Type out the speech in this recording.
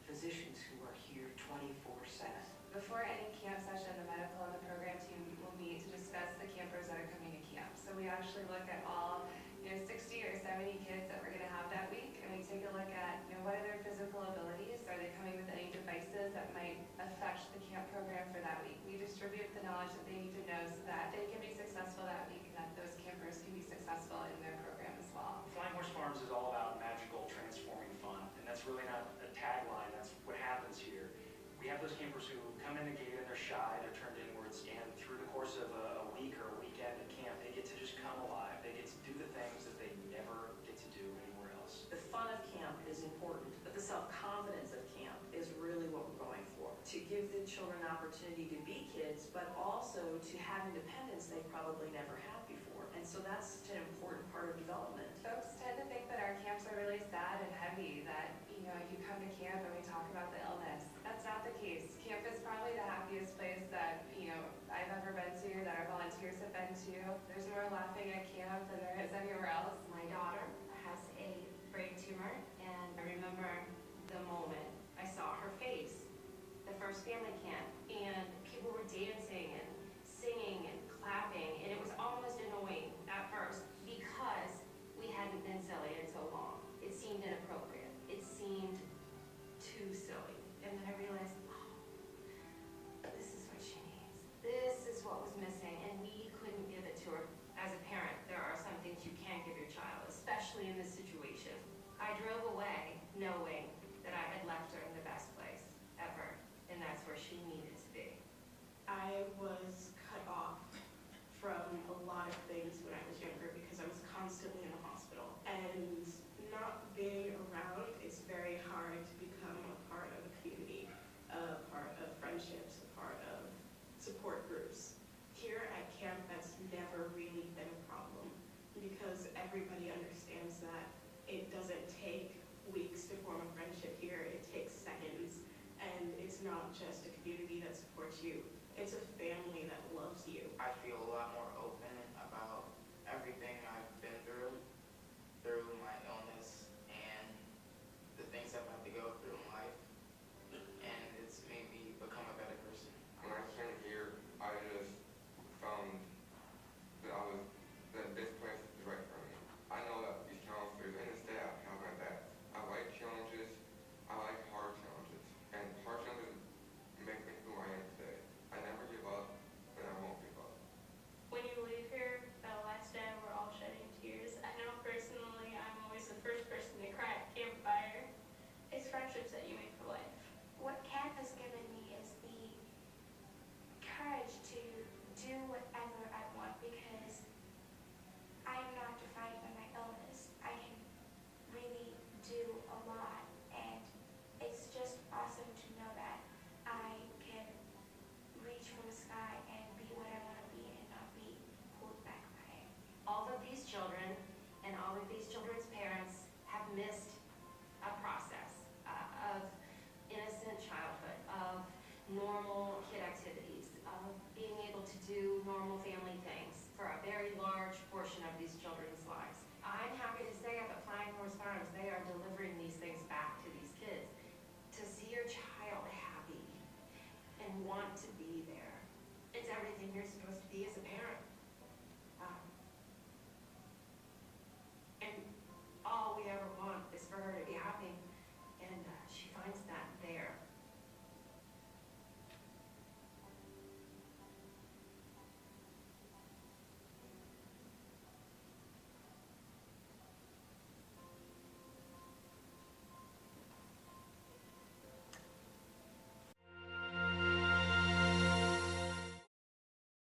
physicians who are here 24/7. Before any camp session, the medical and the program team will meet to discuss the campers that are coming to camp. So we actually look at all, 60 or 70 kids that we're going to have that week, and we take a look at, what are their physical abilities? Are they coming with any devices that might affect the camp program for that week? We distribute the knowledge that they need to know so that they can be successful that week and that those campers can be successful in their program as well. Flying Horse Farms is all about magical, transforming fun, and that's really not a tagline, that's what happens here. We have those campers who come in the gate and they're shy, they're turned inwards, and through the course of a week or a weekend at camp, they get to just come alive. They get to do the things that they never get to do anywhere else. The fun of camp is important, but the self-confidence of camp is really what we're going for. To give the children an opportunity to be kids, but also to have independence they probably never had before. And so that's an important part of development. Folks tend to think that our camps are really sad and heavy, that, you come to camp and we talk about the illness. That's not the case. Camp is probably the happiest place that, I've ever been to, that our volunteers have been to. There's more laughing at camp than there is anywhere else. My daughter has a brain tumor, and I remember the moment I saw her face, the first family camp, and people were dancing and singing and clapping, and it was almost annoying at first because we hadn't been silly in so long. It seemed inappropriate. It seemed too silly. And then I realized, this is what she needs. This is what was missing, and we couldn't give it to her. As a parent, there are some things you can't give your child, especially in this situation. I drove away knowing that I had left her in the best place ever, and that's where she needed to be. I was cut off from a lot of things when I was younger because I was constantly in the hospital. And not being around, it's very hard to become a part of a community, a part of friendships, a part of support groups. Here at camp, that's never really been a problem because everybody understands that it doesn't take weeks to form a friendship here. It takes seconds, and it's not just a community that supports you. It's a family that loves you. I feel a lot more open about everything I've been through my illness and the things I've had to go through in life, and it's made me become a better person. When I came here, I just found that this place is right for me. I know that these counselors and the staff have my back. I like challenges. I like hard challenges. And hard challenges make me who I am today. I never give up, and I won't give up. When you leave here, that last day we're all shedding tears. I know personally I'm always the first person to cry at campfire. It's friendships that you make for life. What camp has given me is the courage to do whatever I want because I am not defined by my illness. I can really do a lot, and it's just awesome to know that I can reach for the sky and be what I want to be and not be pulled back by it. All of these children and all of these children's parents have missed a process of innocent childhood, of normal kid activities, of being able to do normal family things for a very large portion of these children's lives. I'm happy to say at the Flying Horse Farms, they are delivering these things back to these kids. To see your child happy and want to be there, it's everything you're supposed to be as a parent.